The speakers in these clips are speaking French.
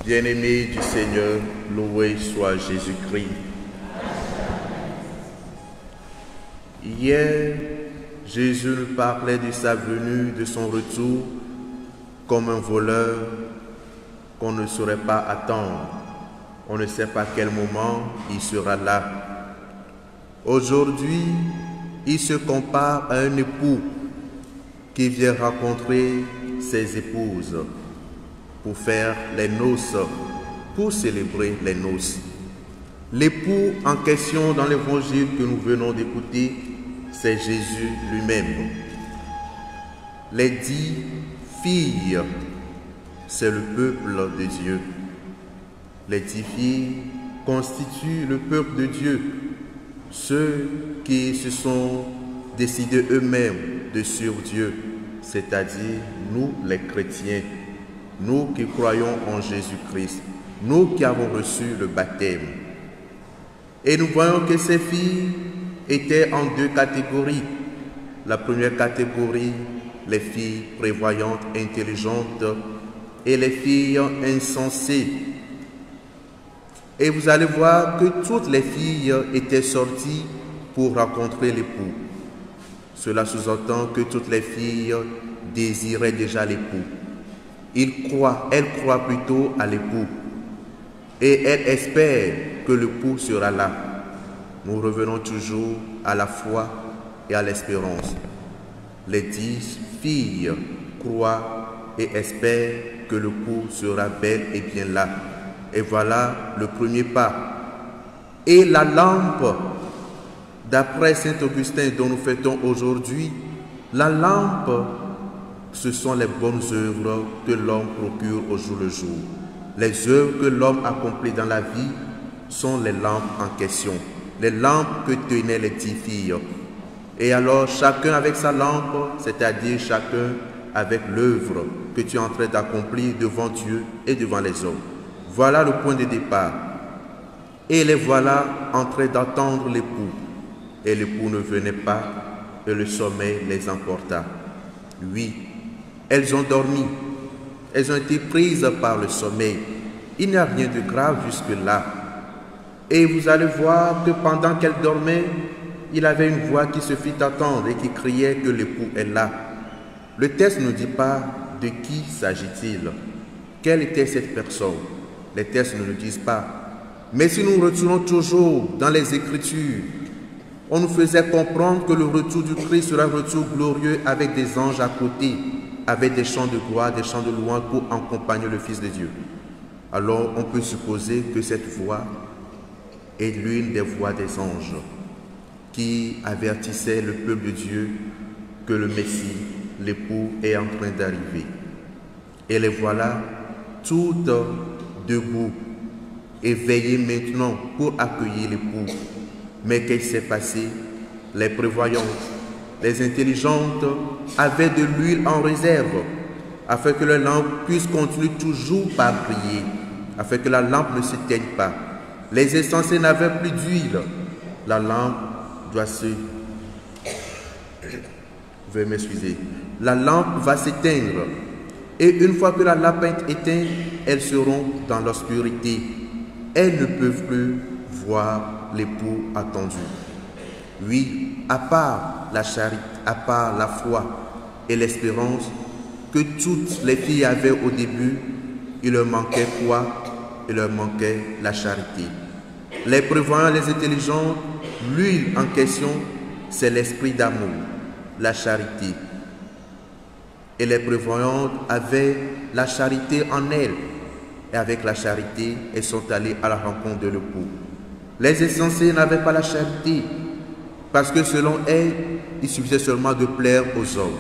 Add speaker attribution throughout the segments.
Speaker 1: Bien-aimés du Seigneur, loué soit Jésus-Christ. Hier, Jésus nous parlait de sa venue, de son retour, comme un voleur qu'on ne saurait pas attendre. On ne sait pas à quel moment il sera là. Aujourd'hui, il se compare à un époux qui vient rencontrer ses épouses pour faire les noces, pour célébrer les noces. L'époux en question dans l'évangile que nous venons d'écouter, c'est Jésus lui-même. Les 10 filles, c'est le peuple de Dieu. Les 10 filles constituent le peuple de Dieu, ceux qui se sont décidés eux-mêmes de suivre Dieu, c'est-à-dire nous les chrétiens, nous qui croyons en Jésus-Christ, nous qui avons reçu le baptême. Et nous voyons que ces filles étaient en 2 catégories. La première catégorie, les filles prévoyantes, intelligentes, et les filles insensées. Et vous allez voir que toutes les filles étaient sorties pour rencontrer l'époux. Cela sous-entend que toutes les filles désiraient déjà l'époux. Elles croient plutôt à l'époux. Et elles espèrent que l'époux sera là. Nous revenons toujours à la foi et à l'espérance. Les 10 filles croient et espèrent que l'époux sera bel et bien là. Et voilà le premier pas. Et la lampe, d'après saint Augustin dont nous fêtons aujourd'hui, la lampe, ce sont les bonnes œuvres que l'homme procure au jour le jour. Les œuvres que l'homme accomplit dans la vie sont les lampes en question. Les lampes que tenaient les 10 filles. Et alors chacun avec sa lampe, c'est-à-dire chacun avec l'œuvre que tu es en train d'accomplir devant Dieu et devant les hommes. Voilà le point de départ. Et les voilà en train d'attendre l'époux. Et l'époux ne venait pas et le sommeil les emporta. Oui, elles ont dormi. Elles ont été prises par le sommeil. Il n'y a rien de grave jusque-là. Et vous allez voir que pendant qu'elles dormaient, il avait une voix qui se fit entendre et qui criait que l'époux est là. Le texte ne dit pas de qui s'agit-il. Quelle était cette personne? Les textes ne le disent pas. Mais si nous retournons toujours dans les Écritures, on nous faisait comprendre que le retour du Christ sera un retour glorieux avec des anges à côté, avec des chants de gloire, des chants de louange pour accompagner le Fils de Dieu. Alors on peut supposer que cette voix est l'une des voix des anges qui avertissait le peuple de Dieu que le Messie, l'époux, est en train d'arriver. Et les voilà toutes debout, éveillées maintenant pour accueillir l'époux. Mais qu'est-ce qui s'est passé? Les prévoyantes, les intelligentes avaient de l'huile en réserve, afin que la lampe puisse continuer toujours par briller, afin que la lampe ne s'éteigne pas. Les insensés n'avaient plus d'huile. La lampe doit se... Veuillez m'excuser. La lampe va s'éteindre. Et une fois que la lampe est éteinte, elles seront dans l'obscurité. Elles ne peuvent plus voir l'époux attendu. Oui, à part la charité, à part la foi et l'espérance que toutes les filles avaient au début, il leur manquait quoi? Il leur manquait la charité. Les prévoyants, les intelligents, l'huile en question, c'est l'esprit d'amour, la charité. Et les prévoyantes avaient la charité en elles. Et avec la charité, elles sont allées à la rencontre de l'époux. Les insensés n'avaient pas la charité, parce que selon elles, il suffisait seulement de plaire aux hommes.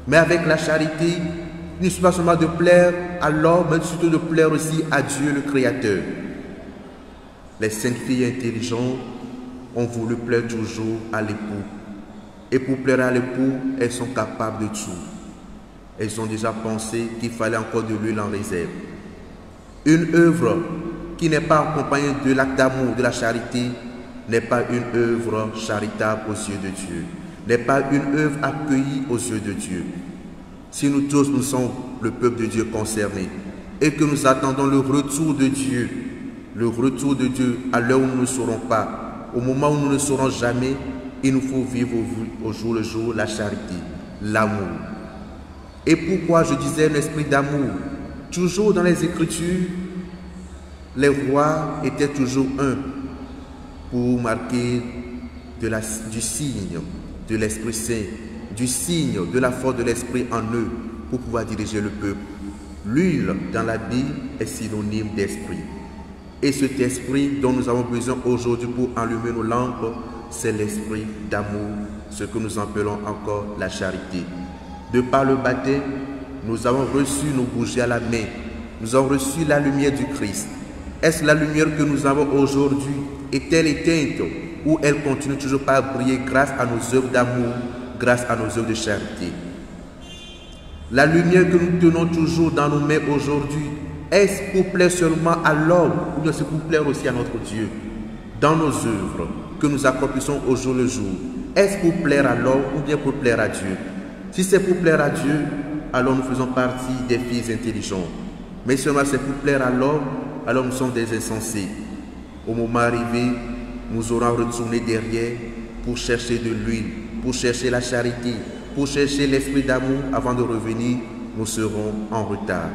Speaker 1: Mais avec la charité, il ne suffit pas seulement de plaire à l'homme, mais surtout de plaire aussi à Dieu le Créateur. Les 5 filles intelligentes ont voulu plaire toujours à l'époux. Et pour plaire à l'époux, elles sont capables de tout. Elles ont déjà pensé qu'il fallait encore de l'huile en réserve. Une œuvre qui n'est pas accompagnée de l'acte d'amour, de la charité, n'est pas une œuvre charitable aux yeux de Dieu, n'est pas une œuvre accueillie aux yeux de Dieu. Si nous tous, nous sommes le peuple de Dieu concerné, et que nous attendons le retour de Dieu. Le retour de Dieu à l'heure où nous ne saurons pas. Au moment où nous ne saurons jamais, il nous faut vivre au jour le jour la charité, l'amour. Et pourquoi je disais un esprit d'amour? Toujours dans les Écritures, les rois étaient toujours un pour marquer du signe de l'Esprit Saint, du signe de la force de l'Esprit en eux pour pouvoir diriger le peuple. L'huile dans la Bible est synonyme d'esprit. Et cet esprit dont nous avons besoin aujourd'hui pour allumer nos lampes, c'est l'esprit d'amour, ce que nous appelons encore la charité. De par le baptême, nous avons reçu nos bougies à la main. Nous avons reçu la lumière du Christ. Est-ce la lumière que nous avons aujourd'hui est-elle éteinte ou elle continue toujours à briller grâce à nos œuvres d'amour, grâce à nos œuvres de charité? La lumière que nous tenons toujours dans nos mains aujourd'hui, est-ce pour plaire seulement à l'homme ou bien c'est pour plaire aussi à notre Dieu? Dans nos œuvres que nous accomplissons au jour le jour, est-ce pour plaire à l'homme ou bien pour plaire à Dieu? Si c'est pour plaire à Dieu, alors nous faisons partie des fils intelligents. Mais seulement c'est pour plaire à l'homme, alors nous sommes des insensés. Au moment arrivé, nous aurons retourné derrière pour chercher de l'huile, pour chercher la charité, pour chercher l'esprit d'amour. Avant de revenir, nous serons en retard.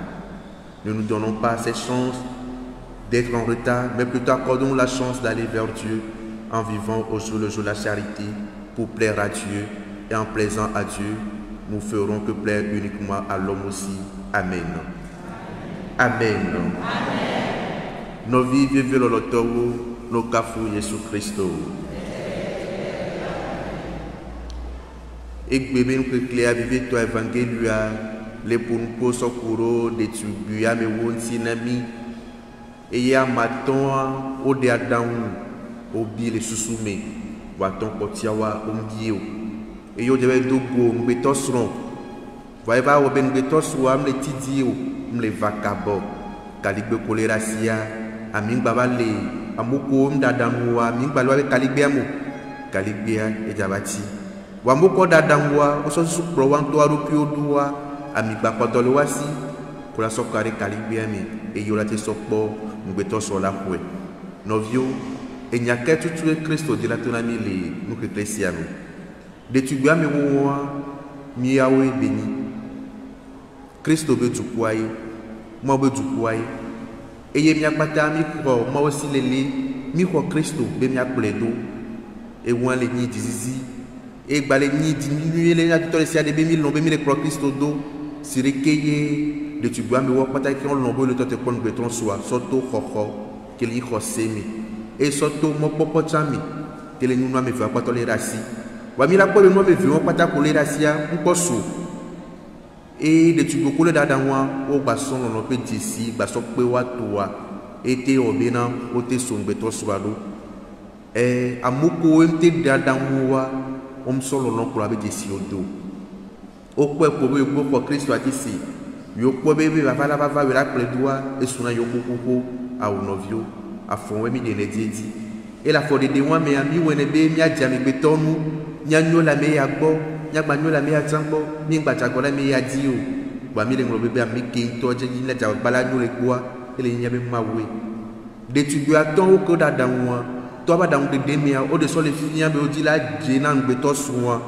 Speaker 1: Ne nous donnons pas cette chance d'être en retard, mais plutôt accordons la chance d'aller vers Dieu en vivant au jour le jour la charité pour plaire à Dieu. Et en plaisant à Dieu, nous ferons que plaire uniquement à l'homme aussi. Amen. Amen. Nos vies vivent le loto, nos cafous Jésus Christ. Et bébé nous clé à vivre toi évangile les pour nous poser au de tu buya me won sinami et ya maton au de adam au bi le susume waton kotiawa ombio et yo devait dogo mbetosron va va o ben betoswa me tidio me vakabo kaligbe kolerasia amin babale amuko mdadamwa min balwa kaligbe amu kaligbe e jabati wa moko dadamwa o so supro wan to arupi odua ami bakotolo wasi kula sokare kaligbe ami e yola te sokpo mbetoso la kwe novio et n'y a qu'à tout Christ de la tonami les nous ecclésianos. De tu dois me voir miawe béni. Christ veut du poids, moi veut du poids. Et il y a pas d'amis pour moi aussi les mi quoi Christ be mi akledo et ouan les ni dizizi et ba les ni diminuer les tout les sia de be mi lombe mi les croix Christ do sirikeye de tu dois me voir pas qui on lombe le temps te prendre béton soit soto khokho qu'il y khosemi et surtout mon popo chami que les nous me veut pas tolérer wa mi la ko le nous me veut pas ta tolérer mposo et de tu beaucoup le dadanwa o bason on peut d'ici bason pe wa toa était obena o te sombeto swalo et amoko ente dadanwa on solo non pour avec d'ici odo o ko ko Christ a dit yo ko bebe va la pledoa et suna yo kokoko a onovio a fond mi de nedidi et la fo de moi mais ami wene be mi ajami betonu nyanyo la me ya gbo nyagbanyo la me ya tangbo mi ngbajago la me ya dio ba mi le nglo bebe ami ke to je ni la ja bala nyo le kwa ele nyabe mawe de tu dois ton ko dada wa to ba dan de demia o de so le finia be o di la je na ngbeto suwa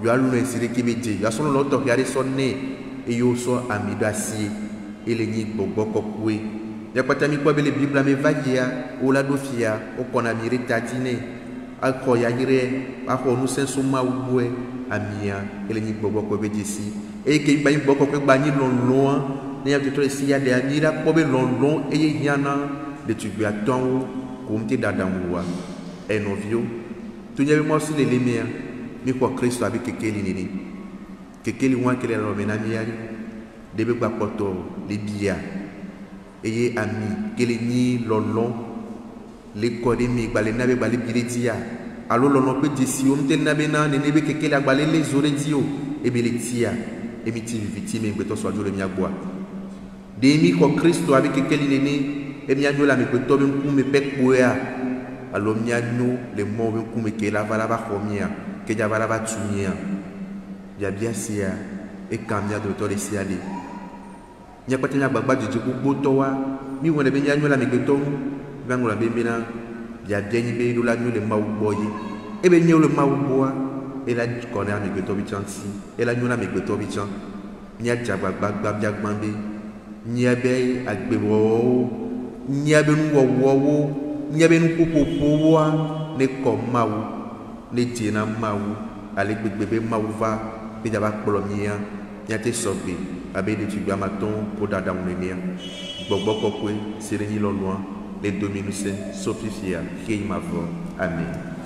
Speaker 1: yo alu na sire ke beje ya so lo to ya re so ne e yo so ami dasi ele ni gbogbo kokwe ya patami kwa bele Bible me vagia o la dofia o kona mi retatine akọ ya yire akọ nu senso ma uwe amia ele ni gbogbo ko bejisi e ke gba yin gbogbo pe gba yin lon ni ya to si ya de amira ko be lon e yana de tu gbe aton ko mte dadamwa e novio tu nyabe mo si le lemia mi ko Kristo abi kekeli nini kekeli wan kele ro menami yari de be gba poto le bia eye ami kele ni lolon le kode mi gbale nabe gbale biredia alo lono pe disi o mtel nabe na ne nebe kekele agbale le zore dio e be le tia e mi ti victime ngbeto so ajo le mi agboa de mi ko Kristo abi kekele nene e mi anyo la mi gbeto be nku me pekpoa alo mi anyo le mo be nku me ke la vala ba khomia ke ja vala ba tumia ya bia sia e kamia de to le sia le Nya kpata nya gbagba dzidzi gbogbo tɔ wa mi wɔne be nya nyo le amegbetɔ ŋu va ŋlɔ be bena biabia nyi be ɖo la nyo le Mawu gbɔ ye ebe nyo le Mawu gbɔa ela kɔ ne amegbetɔ bi tsã ŋuti ela nyo na amegbetɔ bi tsã míadze agbagba gbabia gbã be míabe agbewɔwɔwo míabe nuwɔwɔwo míabe nuƒoƒoƒowoa ne kɔ Mawu ne dze na Mawu ale gbegbe be Mawu va be dzava kplɔ mía míate sɔgbe abe ɖetugbi amatɔwo ko ɖaɖaŋu nenea gbɔgbɔ kɔkɔe si ɖe nyi lɔlɔa le domi nu se so fifia xe yi mavɔ amen.